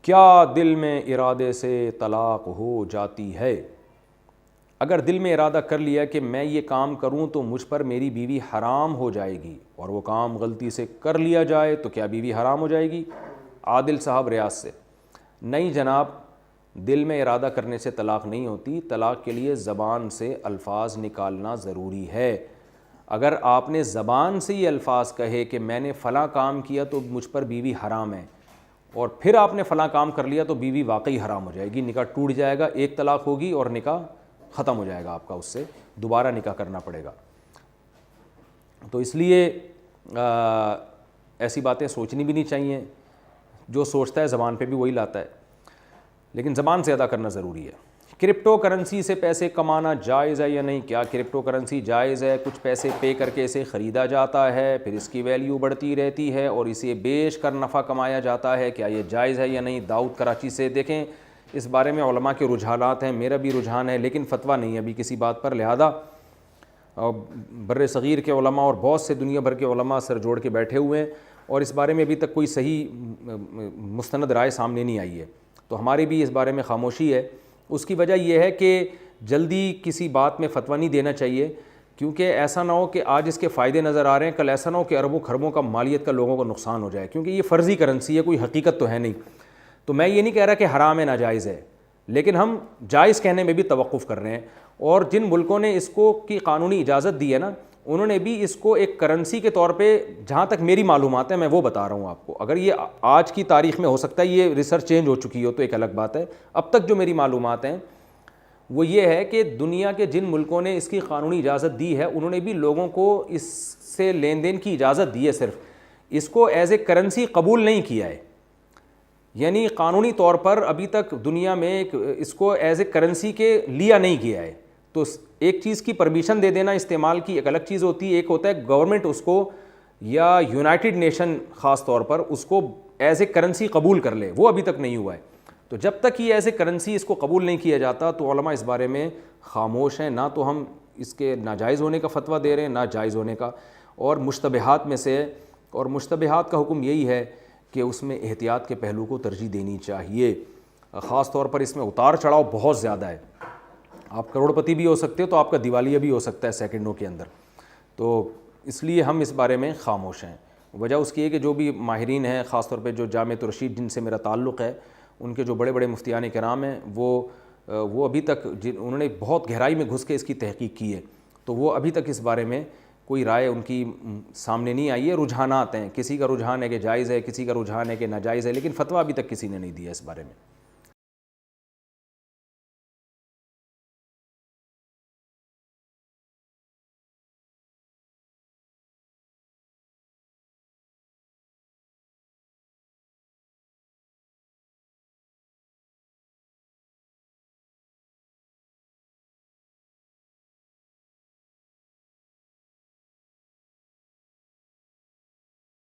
کیا دل میں ارادے سے طلاق ہو جاتی ہے؟ اگر دل میں ارادہ کر لیا کہ میں یہ کام کروں تو مجھ پر میری بیوی حرام ہو جائے گی، اور وہ کام غلطی سے کر لیا جائے تو کیا بیوی حرام ہو جائے گی؟ عادل صاحب ریاض سے۔ نہیں جناب، دل میں ارادہ کرنے سے طلاق نہیں ہوتی، طلاق کے لیے زبان سے الفاظ نکالنا ضروری ہے۔ اگر آپ نے زبان سے یہ الفاظ کہے کہ میں نے فلاں کام کیا تو مجھ پر بیوی حرام ہے، اور پھر آپ نے فلاں کام کر لیا تو بیوی واقعی حرام ہو جائے گی، نکاح ٹوٹ جائے گا، ایک طلاق ہوگی اور نکاح ختم ہو جائے گا آپ کا، اس سے دوبارہ نکاح کرنا پڑے گا۔ تو اس لیے ایسی باتیں سوچنی بھی نہیں چاہیے، جو سوچتا ہے زبان پہ بھی وہی لاتا ہے، لیکن زبان سے ادا کرنا ضروری ہے۔ کرپٹو کرنسی سے پیسے کمانا جائز ہے یا نہیں؟ کیا کرپٹو کرنسی جائز ہے؟ کچھ پیسے پے کر کے اسے خریدا جاتا ہے، پھر اس کی ویلیو بڑھتی رہتی ہے اور اسے بیچ کر نفع کمایا جاتا ہے، کیا یہ جائز ہے یا نہیں؟ داؤد کراچی سے۔ دیکھیں، اس بارے میں علماء کے رجحانات ہیں، میرا بھی رجحان ہے، لیکن فتویٰ نہیں ہے ابھی کسی بات پر، لہذا بر صغیر کے علماء اور بہت سے دنیا بھر کے علماء سر جوڑ کے بیٹھے ہوئے ہیں، اور اس بارے میں ابھی تک کوئی صحیح مستند رائے سامنے نہیں آئی ہے، تو ہماری بھی اس بارے میں خاموشی ہے۔ اس کی وجہ یہ ہے کہ جلدی کسی بات میں فتویٰ نہیں دینا چاہیے، کیونکہ ایسا نہ ہو کہ آج اس کے فائدے نظر آ رہے ہیں، کل ایسا نہ ہو کہ اربوں خربوں کا مالیت کا لوگوں کو نقصان ہو جائے، کیونکہ یہ فرضی کرنسی ہے، کوئی حقیقت تو ہے نہیں۔ تو میں یہ نہیں کہہ رہا کہ حرام ہے، ناجائز ہے، لیکن ہم جائز کہنے میں بھی توقف کر رہے ہیں، اور جن ملکوں نے اس کو کی قانونی اجازت دی ہے نا، انہوں نے بھی اس کو ایک کرنسی کے طور پہ، جہاں تک میری معلومات ہیں میں وہ بتا رہا ہوں آپ کو، اگر یہ آج کی تاریخ میں ہو سکتا ہے یہ ریسرچ چینج ہو چکی ہو تو ایک الگ بات ہے، اب تک جو میری معلومات ہیں وہ یہ ہے کہ دنیا کے جن ملکوں نے اس کی قانونی اجازت دی ہے، انہوں نے بھی لوگوں کو اس سے لین دین کی اجازت دی ہے، صرف اس کو ایز اے کرنسی قبول نہیں کیا ہے، یعنی قانونی طور پر ابھی تک دنیا میں اس کو ایز اے کرنسی کے لیا نہیں گیا ہے۔ تو ایک چیز کی پرمیشن دے دینا استعمال کی ایک الگ چیز ہوتی ہے، ایک ہوتا ہے گورنمنٹ اس کو یا یونائٹڈ نیشن خاص طور پر اس کو ایز اے کرنسی قبول کر لے، وہ ابھی تک نہیں ہوا ہے۔ تو جب تک یہ ایز اے کرنسی اس کو قبول نہیں کیا جاتا تو علماء اس بارے میں خاموش ہیں، نہ تو ہم اس کے ناجائز ہونے کا فتویٰ دے رہے ہیں، نہ جائز ہونے کا، اور مشتبہات میں سے، اور مشتبہات کا حکم یہی ہے کہ اس میں احتیاط کے پہلو کو ترجیح دینی چاہیے، خاص طور پر اس میں اتار چڑھاؤ بہت زیادہ ہے، آپ کروڑ پتی بھی ہو سکتے ہو تو آپ کا دیوالیہ بھی ہو سکتا ہے سیکنڈوں کے اندر، تو اس لیے ہم اس بارے میں خاموش ہیں۔ وجہ اس کی ہے کہ جو بھی ماہرین ہیں، خاص طور پہ جو جامعۃ الرشید جن سے میرا تعلق ہے، ان کے جو بڑے بڑے مفتیان کرام ہیں، وہ ابھی تک انہوں نے بہت گہرائی میں گھس کے اس کی تحقیق کی ہے، تو وہ ابھی تک اس بارے میں کوئی رائے ان کی سامنے نہیں آئی ہے۔ رجحانات ہیں، کسی کا رجحان ہے کہ جائز ہے، کسی کا رجحان ہے کہ ناجائز ہے، لیکن فتویٰ ابھی تک کسی نے نہیں دیا اس بارے میں۔